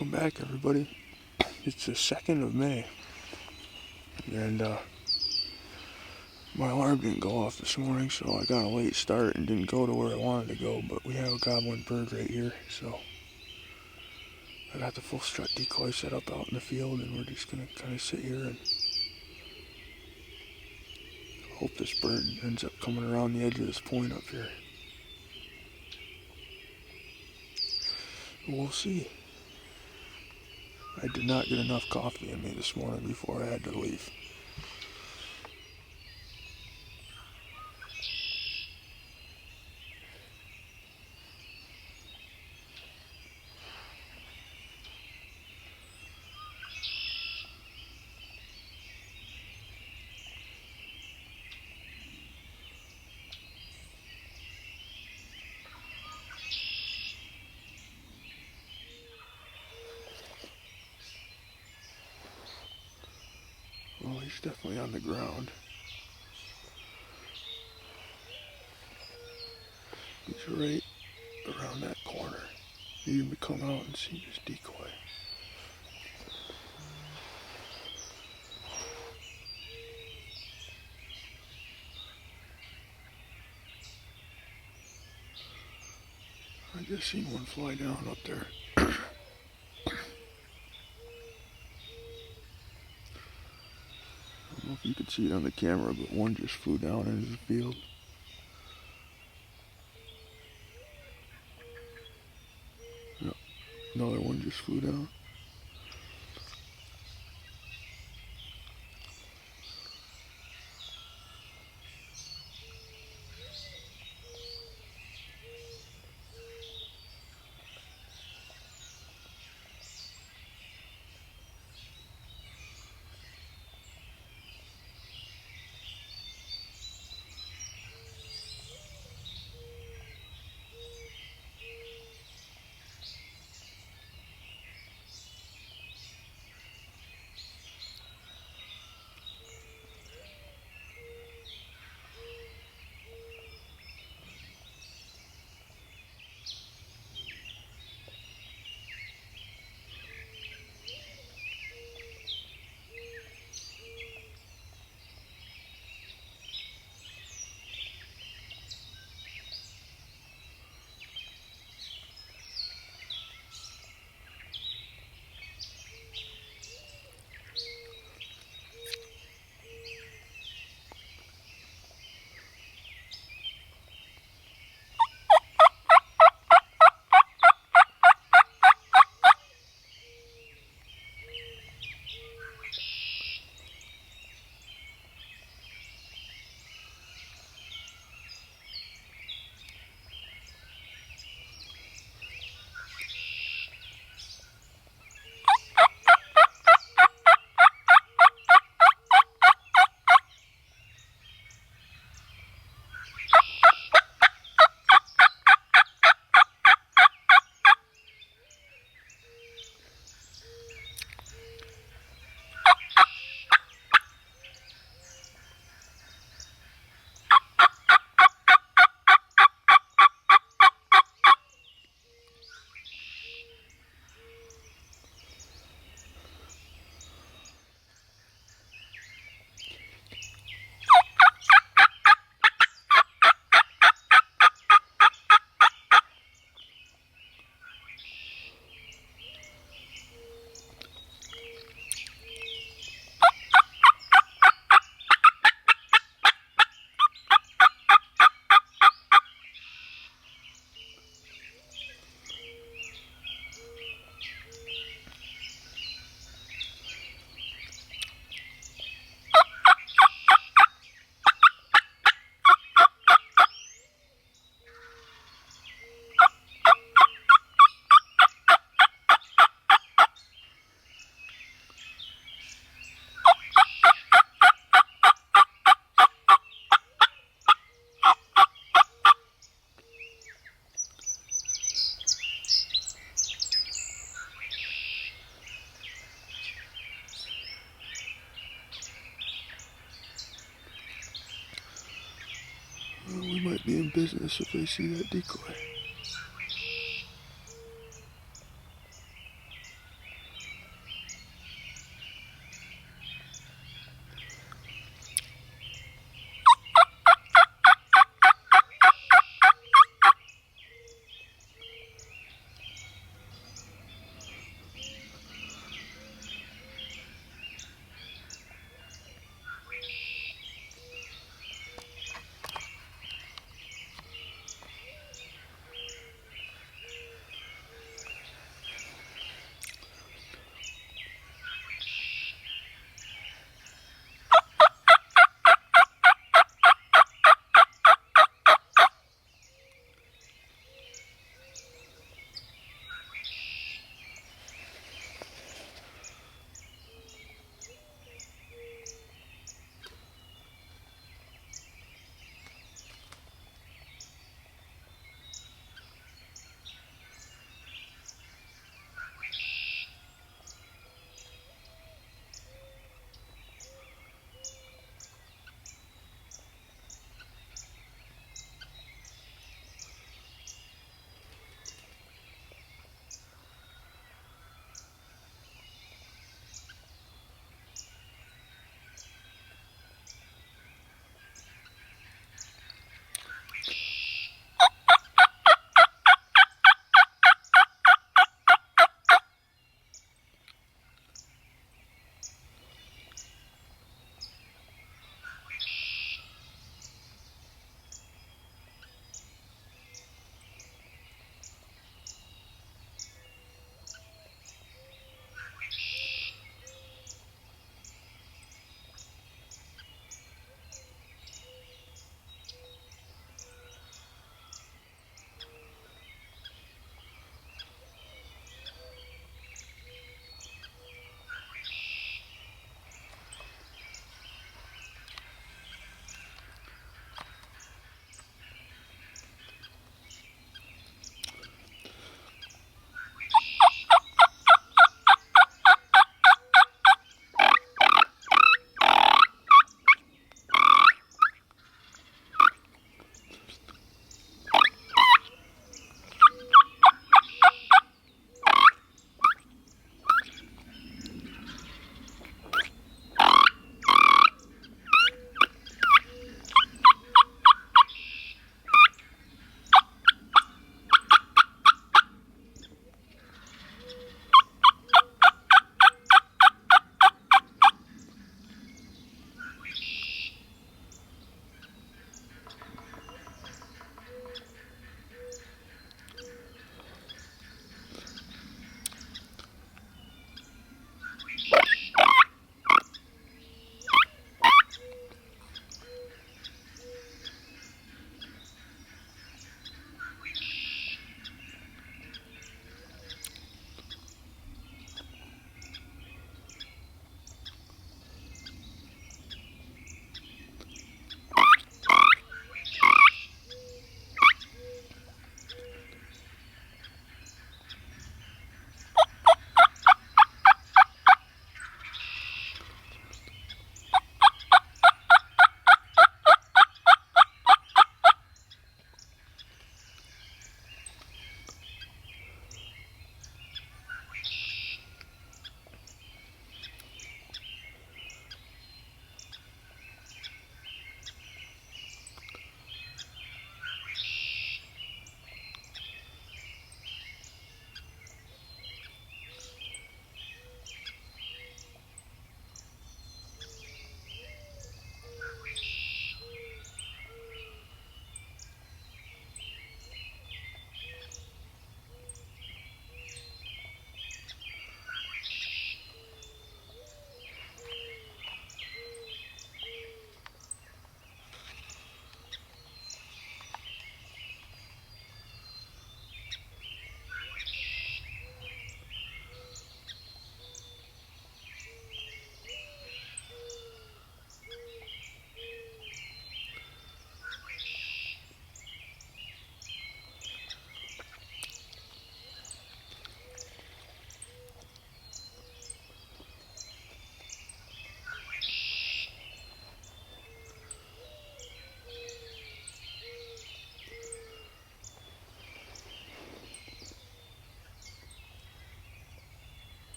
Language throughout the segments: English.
Welcome back, everybody. It's the 2nd of May, and my alarm didn't go off this morning, so I got a late start and didn't go to where I wanted to go, but we have a goblin bird right here, so I got the full strut decoy set up out in the field, and we're just going to kind of sit here and hope this bird ends up coming around the edge of this point up here. We'll see. I did not get enough coffee in me this morning before I had to leave. Well, he's definitely on the ground. He's right around that corner. You can come out and see this decoy. I just seen one fly down up there. I don't know if you could see it on the camera, but one just flew down into the field. Yep. Another one just flew down. Well, we might be in business if they see that decoy.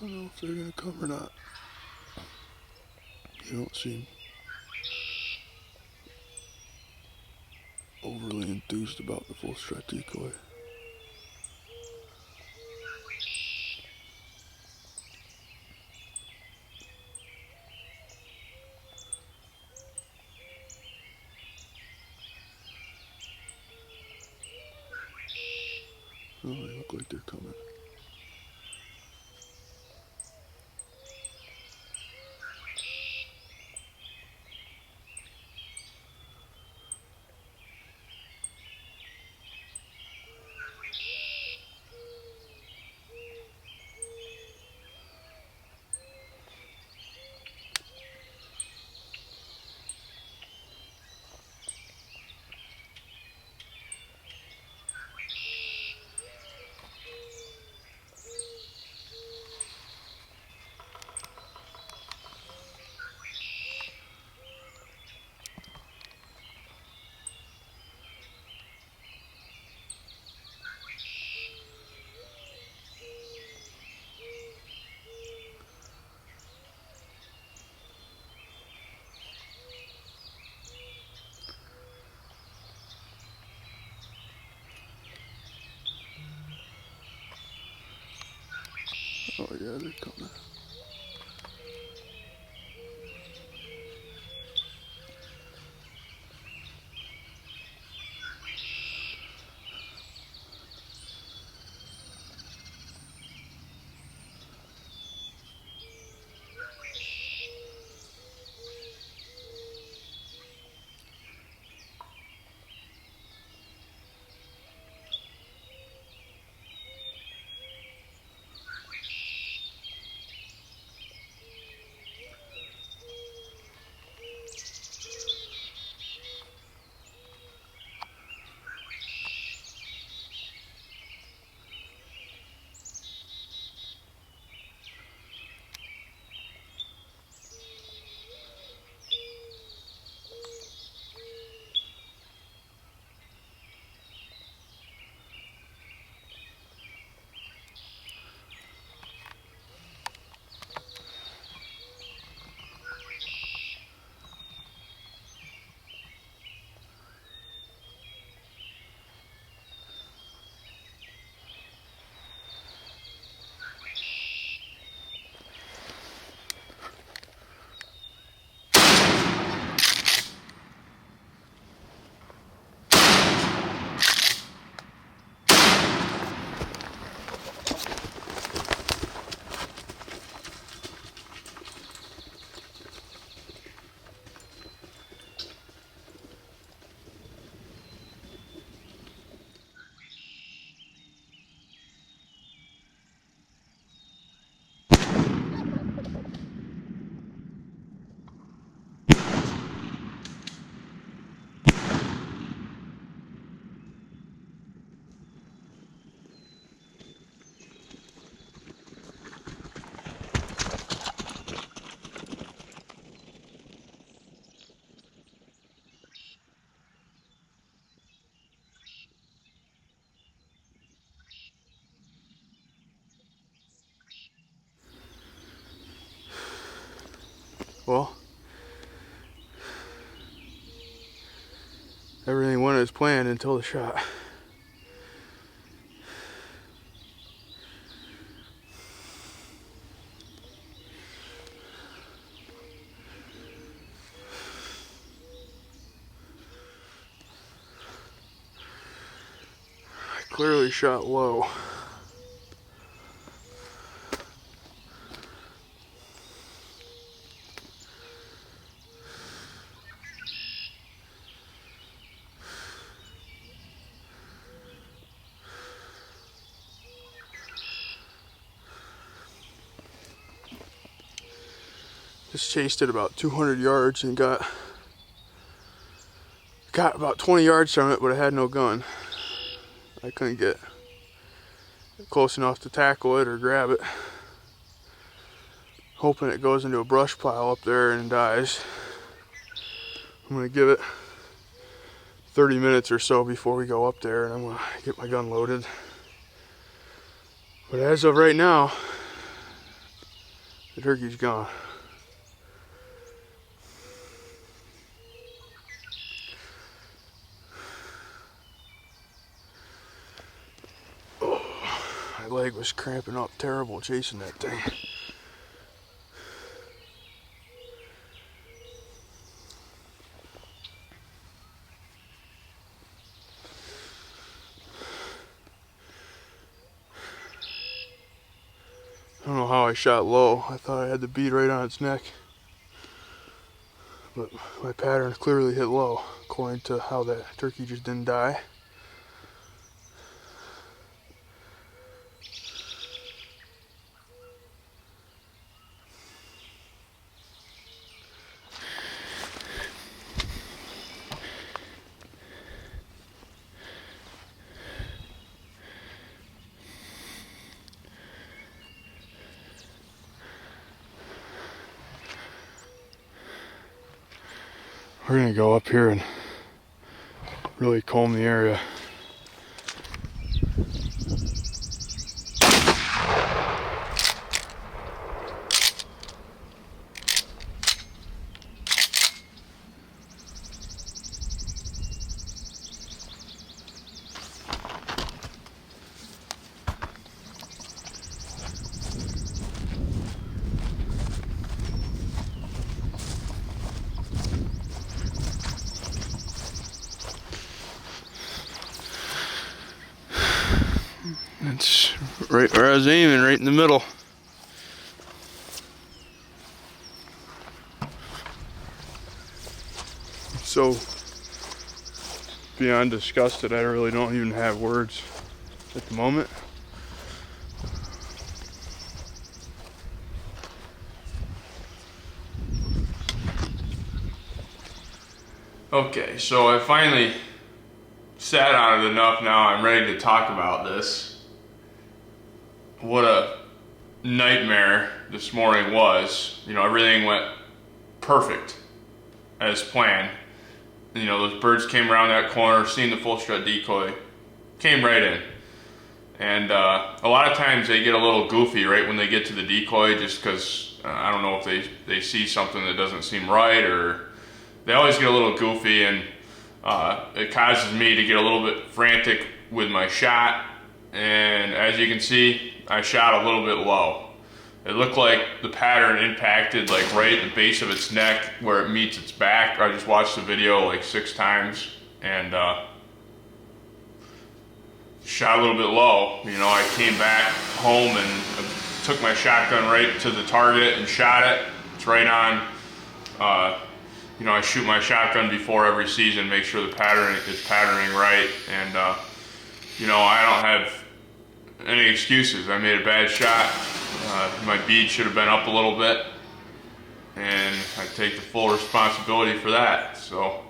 don't know if they're gonna come or not. They don't seem overly enthused about the full strut decoy. Oh, they look like they're coming. Oh yeah, they're coming. Well, everything went as planned until the shot. I clearly shot low. Just chased it about 200 yards and got about 20 yards from it, but I had no gun. I couldn't get close enough to tackle it or grab it. Hoping it goes into a brush pile up there and dies. I'm gonna give it 30 minutes or so before we go up there, and I'm gonna get my gun loaded. But as of right now, The turkey's gone. Oh, my leg was cramping up terrible chasing that thing. I don't know how I shot low. I thought I had the bead right on its neck. But my pattern clearly hit low, according to how that turkey just didn't die. We're gonna go up here and really comb the area. It's right where I was aiming, right in the middle. So beyond disgusted, I really don't even have words at the moment. Okay, so I finally sat on it enough now. I'm ready to talk about this. What a nightmare this morning was. You know, everything went perfect as planned. You know, those birds came around that corner, seen the full strut decoy, came right in. And a lot of times they get a little goofy right when they get to the decoy, just because I don't know if they see something that doesn't seem right, or they always get a little goofy, and it causes me to get a little bit frantic with my shot. And as you can see, I shot a little bit low. It looked like the pattern impacted like right at the base of its neck where it meets its back. I just watched the video like 6 times and shot a little bit low. You know, I came back home and took my shotgun right to the target and shot it. It's right on. You know, I shoot my shotgun before every season, make sure the pattern is patterning right. And you know, I don't have any excuses. I made a bad shot. My bead should have been up a little bit, and I take the full responsibility for that. So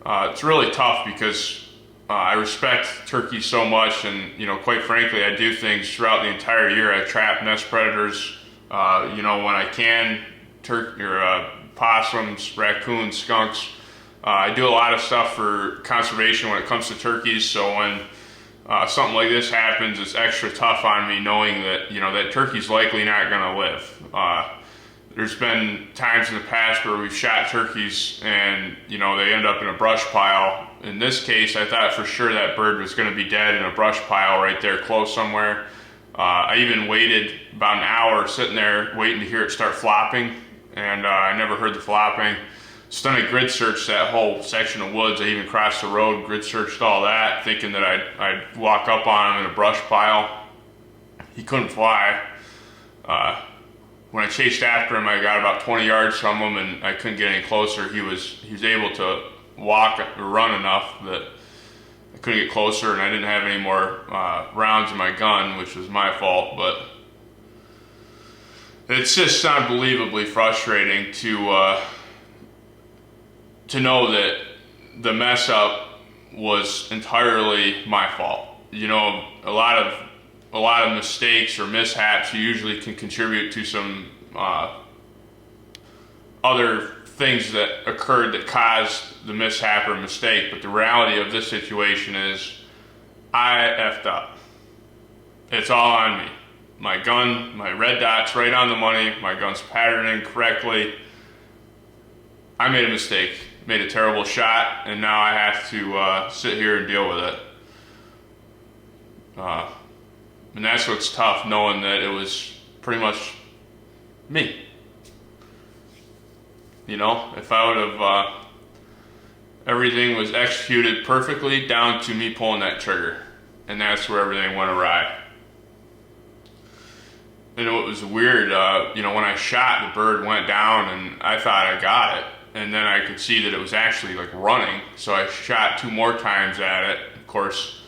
it's really tough because I respect turkeys so much, and you know, quite frankly, I do things throughout the entire year. I trap nest predators, you know, when I can, possums, raccoons, skunks. I do a lot of stuff for conservation when it comes to turkeys. So when something like this happens, it's extra tough on me, knowing that, you know, that turkey's likely not going to live. There's been times in the past where we've shot turkeys and, you know, they end up in a brush pile. In this case, I thought for sure that bird was going to be dead in a brush pile right there close somewhere. I even waited about an hour sitting there waiting to hear it start flopping, and I never heard the flopping. Just done a grid search that whole section of woods. I even crossed the road, grid searched all that, thinking that I'd walk up on him in a brush pile. He couldn't fly. When I chased after him, I got about 20 yards from him, and I couldn't get any closer. He was able to walk or run enough that I couldn't get closer, and I didn't have any more rounds in my gun, which was my fault. But it's just unbelievably frustrating to know that the mess up was entirely my fault. You know, a lot of mistakes or mishaps usually can contribute to some other things that occurred that caused the mishap or mistake, but the reality of this situation is I effed up. It's all on me. my gun, my red dot's right on the money, my gun's patterning correctly. I made a mistake, made a terrible shot, and now I have to sit here and deal with it. And that's what's tough, knowing that it was pretty much me. You know, if I would have, everything was executed perfectly down to me pulling that trigger. And that's where everything went awry. And it was weird, when I shot, the bird went down and I thought I got it. And then I could see that it was actually like running. So I shot 2 more times at it. Of course,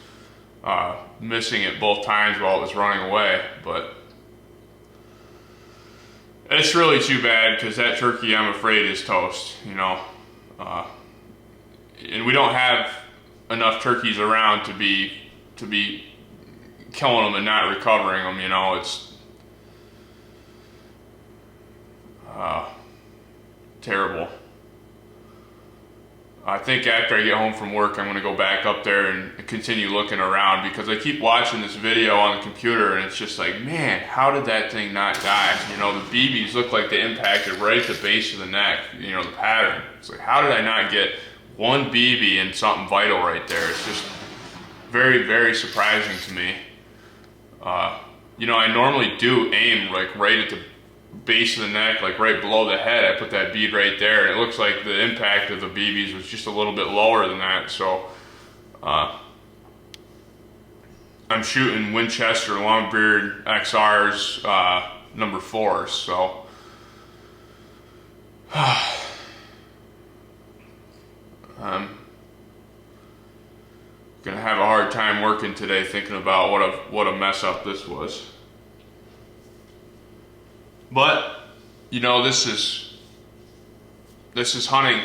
missing it both times while it was running away. But it's really too bad because that turkey, I'm afraid, is toast, and we don't have enough turkeys around to be killing them and not recovering them. It's terrible. I think after I get home from work, I'm going to go back up there and continue looking around, because I keep watching this video on the computer and it's just like, man, how did that thing not die? The BBs look like they impacted right at the base of the neck, the pattern. It's like, how did I not get one BB and something vital right there? It's just very, very surprising to me. I normally do aim like right at the base of the neck, like right below the head. I put that bead right there, and it looks like the impact of the BBs was just a little bit lower than that. So I'm shooting Winchester Longbeard XRs number 4, so I'm gonna have a hard time working today thinking about what a mess up this was. But this is hunting.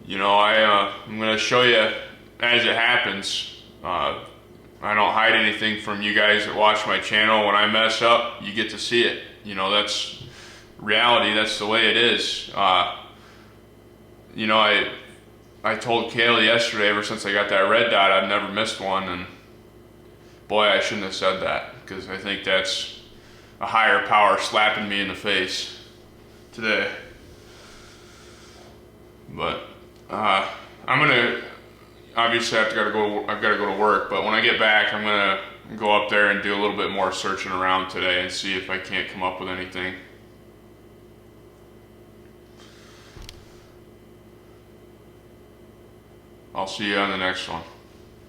I'm gonna show you as it happens. I don't hide anything from you guys that watch my channel. When I mess up, you get to see it. That's reality. That's the way it is. I told Kaylee yesterday, ever since I got that red dot, I've never missed one, and boy, I shouldn't have said that, because I think that's a higher power slapping me in the face today. But I'm gonna obviously I've got to go to work, but when I get back, I'm gonna go up there and do a little bit more searching around today and see if I can't come up with anything. I'll see you on the next one.